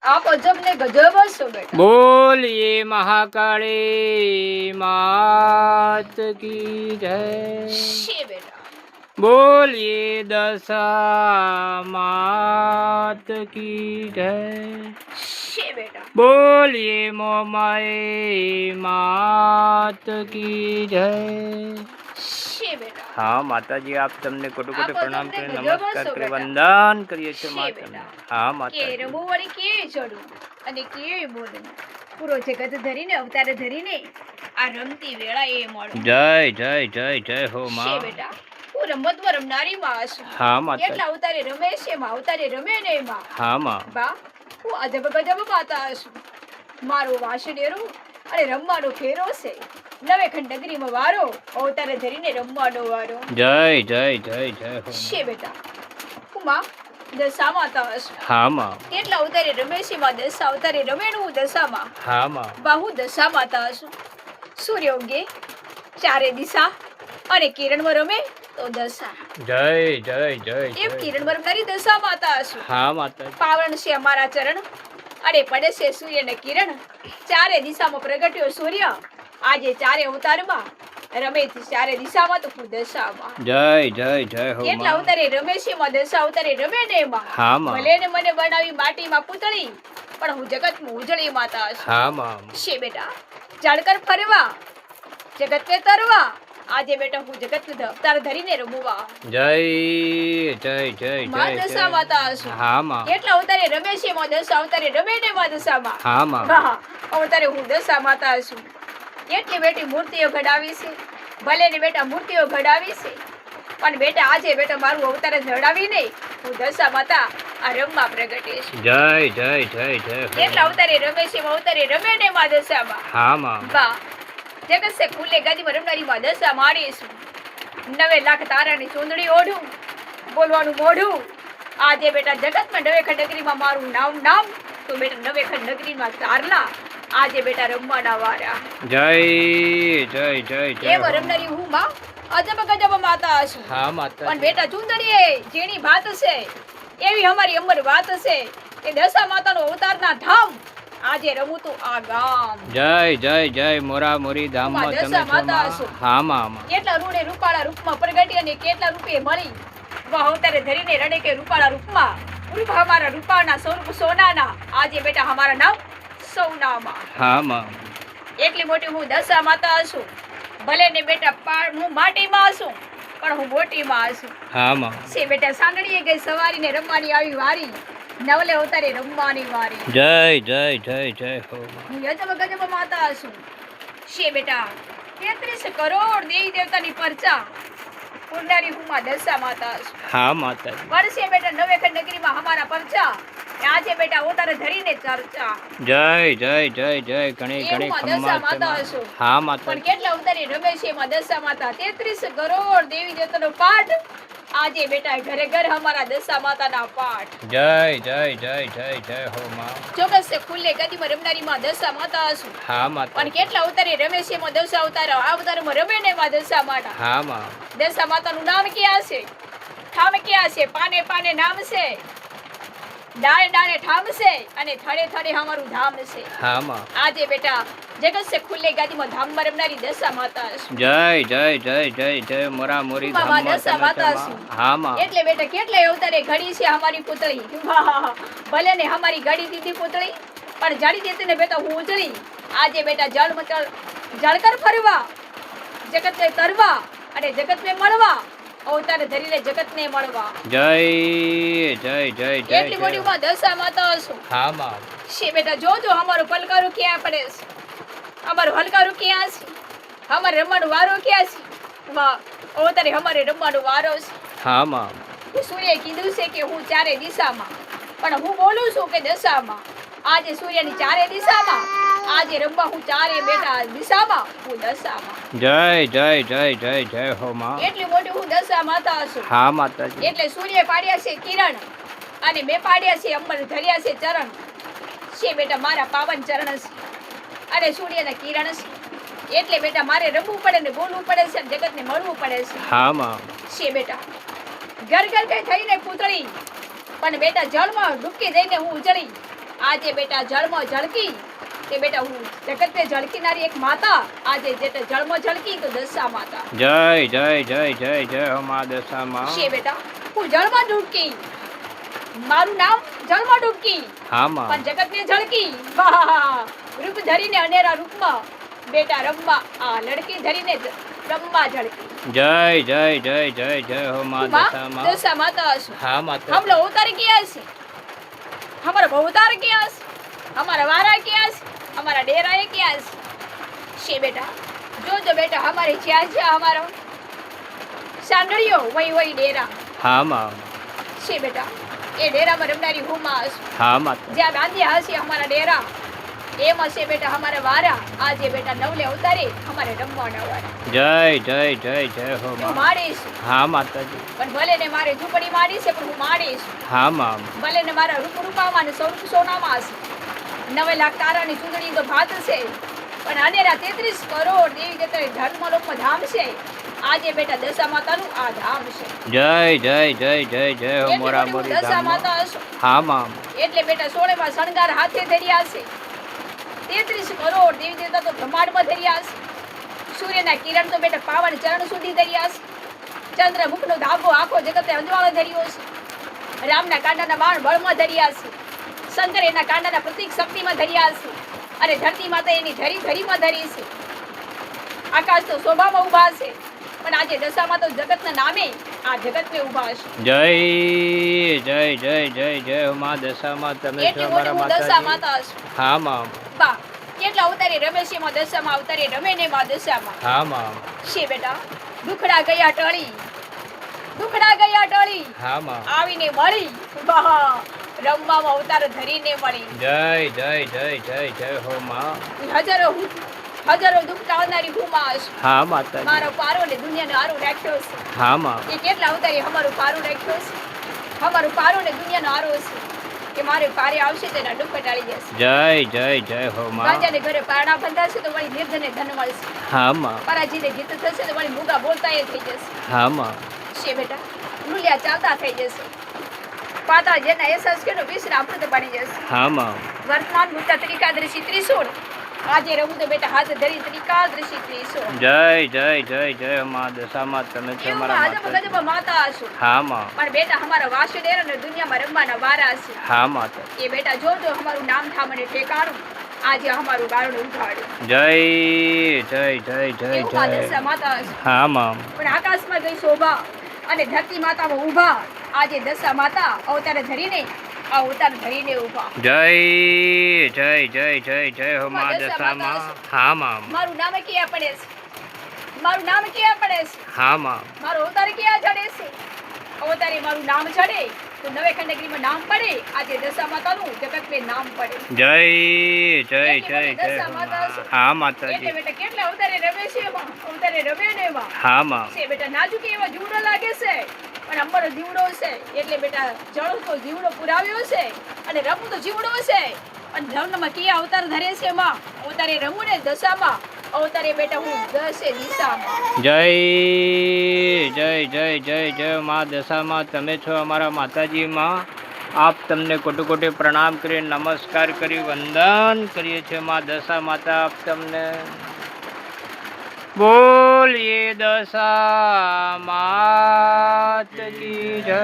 आप अजब ने गजब हंसो बेटा। बोलिए महाकाली मात की जय। शे बेटा। बोलिए दशा मात की जय। शे बेटा। बोलिए मोमाई मात की जय। शे बेटा। हाँ माताजी, आप તમને કોટી કોટી आप પ્રણામ अजब ने કરી गजब નમસ્કાર हंसो કરી बेटा। વંદન કરીએ છીએ શે મા બેટા. તમને. હા કે માતાજી. રમવું વળી કેવી ચડવું અને કેવી બોલવું, પૂરો જગત ધરીને અવતાર ધરીને આ રમતી વેળા એ મળું. જય જય જય જય હો શે માં. બેટા, હું રમતમાં રમનારી માં છું. હા માતાજી. કેટલા અવતારે રમે છે માં, અવતારે રમે ને માં. હા માં. બા, હું અજબ ગજબ માતા છું. મારો વાસણેરો અને રમવાનો ફેરો છે. નવે ખંડ નગરીમાં વારો, અવતારે ધરીને રમવાનો વારો. જય જય જય જય હો શે માં. બેટા, હું માં દશા માતા છું. હા માં. કેટલા અવતારે રમે છે માં, દશા અવતારે રમે ને હું દશામાં. હા માં. બા, હું દશા માતા છું. સૂર્ય ઉગે ચારે દિશા અને કિરણમાં રમે તો દશા. જય જય જય એમ જય. કિરણમાં રમનારી દશા માતા છું. હા માતાજી. પાવન છે અમારા ચરણ અને પડે છે સૂર્યને કિરણ. ચારે દિશામાં પ્રગટ્યો સૂર્ય, આજે ચારે અવતારમાં રમે છે ચારે દિશામાં તો હું દશામાં. જય જય જય હો કેટલા માં. અવતારે રમે છે માં, દશા અવતારે રમે ને એમાં. હા માં. ભલે ને મને બનાવી માટીમાં પૂતળી, પણ હું જગતમાં ઉજળી માતા છું. હા માં. શે બેટા, જાણકર ફરવા જગત ને તરવા, આજે બેટા હું જગત ને અવતાર ધરીને રમવા. જય જય જય માં જય દશા જય. માતા છું. હા માં. કેટલા અવતારે રમે છે માં, દશા અવતારે રમે ને માં દશામાં. હા માં. વાહ, અવતારે હું દશા માતા છું. એટલી બેટી મૂર્તિઓ ઘડાવી છે, ભલે ને બેટા મૂર્તિઓ ઘડાવી છે, પણ બેટા આજે બેટા મારું અવતાર જડાવીને હું દશા માતા આ રમવા પ્રગટે છે. જય જય જય જય હો કેટલા માં. અવતારે રમે છે માં, અવતારે રમે ને માં દશામાં. હા માં. વાહ, જગત સે ખુલ્લે ગાદીમાં રમનારી માં દશા મારી છું. 9 લાખ તારાની ચૂંદડી ઓઢું, બોલવાનું મોઢું. આજે બેટા જગતમાં નવે ખંડ નગરીમાં મારું નામ તો બેટા નવે ખંડ નગરીમાં ચારલા, આજે બેટા રમવાના વારા. જય જય જય જય એમ હો માં. રમનારી હું માં અજબ ગજબ માતા છું. હા પણ માતાજી. બેટા ચૂંદડીએ જેની વાત છે એવી અમારી અમર વાત છે કે દશા માતાનો અવતારના ધામ આજે રમું તું આ ગામ. જય જય જય મોરા મોરી ધામમાં માં તમે દશા છો માતા માં. છું. હા માં. કેટલા રૂડે રૂપાળા રૂપમાં પ્રગટી અને કેટલા રૂપે મળી. વાહ, અવતારે ધરીને રડે કે રૂપાળા રૂપમાં, રૂપ અમારા રૂપાના સ્વરૂપ સોનાના, આજે બેટા અમારા નામ સૌનામાં. હા માં. એટલી મોટી હું દશા માતા છું. ભલે ને બેટા હું માટીમાં છું, પણ હું મોટીમાં છું. હા માં. સે બેટા સાંગણીએ ગઈ સવારીને રમવાની આવી વારી, નવલે અવતારે રમવાની વારી. જય જય જય જય હો માં. હું અજબ ગજબ માતા છું. શે બેટા 33 કરોડ દેવી દેવતાની પરચા પૂરનારી હું માં દશા માતા છું. હા માતાજી. વર્ષે બેટા નવે ખંડ નગરીમાં અમારા પરચા, આજે બેટા અવતારે ધરીને ચર્ચા. જય જય જય જય ઘણી એ ઘણી હું ખમ્મા દશા છે માતા માં. છું. હા પણ માતાજી. કેટલા અવતારે રમે છે એમાં દશા માતા. 33 કરોડ દેવી દેવતાનો પાઠ, આજે બેટા ઘરે ઘર અમારા દશા માતાના પાઠ. જય જય જય જય જય હો માં. ચોક્કસ છે ખુલ્લે ગદીમાં રમનારી માં દશા માતા છું. હા પણ માતાજી. કેટલા અવતારે રમે છે એમાં દશા અવતાર, આ અવતારમાં રમે ને એમાં દશા માતા. હા માં. દશા માતાનું નામ ક્યાં છે, ઠામ ક્યાં છે, પાને પાને નામ છે, ડાળે ડાળે ઠામ છે, અને થડે થડે અમારું ધામ છે. હા માં. આજે બેટા જગત છે ખુલ્લે ગાદીમાં ધામમાં રમનારી દશા માતા છે. જય જય જય જય જય મોરા મોરી માં ધામમાં દશા તમે છો માતા માં. છું. હા માં. એટલે બેટા કેટલાય અવતારે ઘડી છે અમારી પુતળી. વાહ, ભલે ને અમારી ઘડી દીધી પુતળી, પણ જાડી દેતી ને બેટા હું ઉજળી. આજે બેટા જળ મચળ જળકર ફરવા, જગતને તરવા અને જગતને મળવા, અવતાર ધરીને જગતને મળવા. જય જય જય જય એટલી મોટી જય. માં દશા માતા છું. હા માં. છે બેટા જોજો અમારું પલકારું ક્યાં પડે છે, અમારું હલકારું ક્યાં છે, અમારે રમવાનો વારો ક્યાં છે. વાહ, અવતારે અમારે રમવાનો વારો છે. હા માં. સૂર્ય કીધું છે કે હું ચારે દિશામાં, પણ હું બોલું છું કે દશામાં. આજે સૂર્યની ચારે દિશામાં, આજે રમવા હું ચારે બેટા દિશામાં, હું દશામાં. જય જય જય જય જય હો માં. એટલી મોટી હું દશા માતા છું. હા માતાજી. એટલે સૂર્ય પાડ્યા છે કિરણ અને મેં પાડ્યા છે અંબર, ધર્યા છે ચરણ. છે બેટા મારા પાવન ચરણ છે અને સૂર્યના કિરણ છે. એટલે બેટા મારે રમવું પડે ને બોલવું પડે છે, જગતને મળવું પડે છે. હા માં. છે બેટા ઘર ઘર કઈ થઈને પૂતળી, પણ બેટા જળમાં ડૂબકી દઈને હું ઉજળી. આજે બેટા જળમાં ઝળકી તે બેટા હું જગતને ઝળકીનારી એક માતા આજે જેતે જળમાં ઝળકી તો દશા માતા જય જય જય જય જય હો માં દશા માં છે બેટા હું જળમાં ડૂબકી મારું નામ જળમાં ડૂબકી હા માં પણ જગતને ઝળકી વાહ રૂપ ધરીને અનેરા રૂપમાં બેટા રમવા આ લડકી ધરીને રમવા ઝળકી જય જય જય જય જય હો માં દશા માં દશા માતા હશું હા हम માતા लोग उतर किया से हमारा बहुतार किया से हमारा वारा किया से हमारा डेरा है किया से बेटा जो बेटा हमारे क्या है हमारा सांडड़ियो वही वही डेरा હા માં છે બેટા એ ડેરામાં રમનારી હું માં હશું હા માતા જ્યાં બાંધ્યા હશે અમારા ડેરા એમ હશે બેટા અમારા વારા આજે બેટા નવલે અવતારે અમારે રમવાના વારા જય જય જય જય હો હું માં માડીશ હા માતાજી પણ ભલે ને મારે ઝૂંપડી મારી છે પણ હું માડીશ હા માં ભલે ને મારા રૂપ રૂપામાં ને સ્વરૂપ સોનામાં હશે 9 લાખ તારાની ચૂંદડી તો ભાત છે પણ અનેરા 33 કરોડ દેવી જતરે ધર્મલોકમાં ધામ છે આજે બેટા દશા માતાનું આ ધામ છે જય જય જય જય જય હો એટલે મોરા બેટા હું મોરી દશા ધામ માતા હશું હા માં એટલે બેટા 16 માં શણગાર હાથે ધર્યા છે 33 કરોડ દેવી દેવતા તો બ્રહ્માંડમાં ધર્યા છે સૂર્યના કિરણ તો બેટા પાવન ચરણ સુધી ધર્યા છે ચંદ્રમુખનો ધાગો આખો જગતે અંજવાળો ધર્યો છે રામના કાંડાના બાણ બળમાં ધર્યા છે શંકર એના કાંડાના પ્રતીક શક્તિમાં ધર્યા છે અને ધરતી માતા એની ધરી ધરીમાં ધરી છે આકાશ તો શોભામાં ઊભા છે પણ આજે દશામાં તો જગતના નામે આ જગતને ઊભા છે જય જય જય જય જય હો માં દશા માં તમે છો એટલી મોટી અમારા હું દશા માતાજી માતા છું હા માં બા કેટલા અવતારે રમે છે માં દશામાં અવતારે રમે ને માં દશામાં હા માં છે બેટા દુખડા ગયા ટળી દુખડા ગયા ટળી હા માં આવીને મળી વાહ રમવામાં અવતાર ધરીને મળી જય જય જય જય જય હો માં હજારો દુઃખ ટાળનારી ભૂમા છે હા માતાજી મારો પારો ને દુનિયાનો આરો રાખ્યો છે હા માં એ કેટલા અવતારે અમારું પારો રાખ્યો છે અમારું પારો ને દુનિયાનો આરો છે કે મારે પારે આવશે તેના દુઃખ ટાળી જશે જય જય જય હો માં રાજાને ઘરે પારણા બંધાશે તો વળી નિર્ધને ધન મળશે હા માં પરાજીને જીત થશે તો વળી મૂગા બોલતા એ થઈ જશે હા માં છે બેટા લુલિયા ચાલતા થઈ જશે પાતાળ જેના અહેસાસ કર્યો વિશ્ર અમૃત બની જશે હા માં વર્તમાન ભૂતા ત્રિકાદર્શી ત્રિશૂળ આજે રહું તો બેટા હાથ ધરી ત્રિકાદર્શી ત્રિશૂળ જય જય જય જય હો માં દશા માં તમે છો એવું અમારા આજબ માતાજી ગજબ માતા હશું હા માં પણ બેટા અમારા વાસુદેવ અને દુનિયામાં રમવાના વારા છે હા માતા એ બેટા જોજો અમારું નામ ઠામણે ઠેકાણું આજે અમારું બારણું ઉઘાડ્યું જય જય જય જય એવું માં દશા જય માતા હશે હા માં પણ આકાશમાં ગઈ શોભા અને ધરતી માતામાં ઊભા આજે દશા માતા અવતાર ધરીને આ અવતાર ધરીને ઊભા જય જય જય જય જય હો માં દશા માં હા માં મારું નામ ક્યાં પડે છે મારું નામ ક્યાં પડે છે હા માં મારો અવતાર ક્યાં ચડે છે અવતારે મારું નામ ચડે તો નવે ખંડગીરીમાં નામ પડે આજે દશા માતાનું જગતને નામ પડે જય જય જય જય હો માં હા એટલે માતાજી બેટા કેટલા અવતારે રમે છે એમાં અવતારે રમે ને એમાં હા માં છે બેટા નાજુકી એવા જીવડો લાગે છે પણ અમારો જીવડો છે એટલે બેટા જળ તો જીવડો પુરાવ્યો છે અને રમવું તો જીવડો છે અને ધર્મમાં કયા અવતાર ધરે છે એમાં અવતારે રમું ને દશામાં અવતારે બેટા હું દશે દિશામાં જય જય જય જય જય માં દશા માં તમે છો અમારા માતાજી માં આપ તમને કોટી કોટી પ્રણામ કરી નમસ્કાર કરી વંદન કરીએ છીએ માં દશા માતા આપ તમને બોલીએ દશા માત કી જય.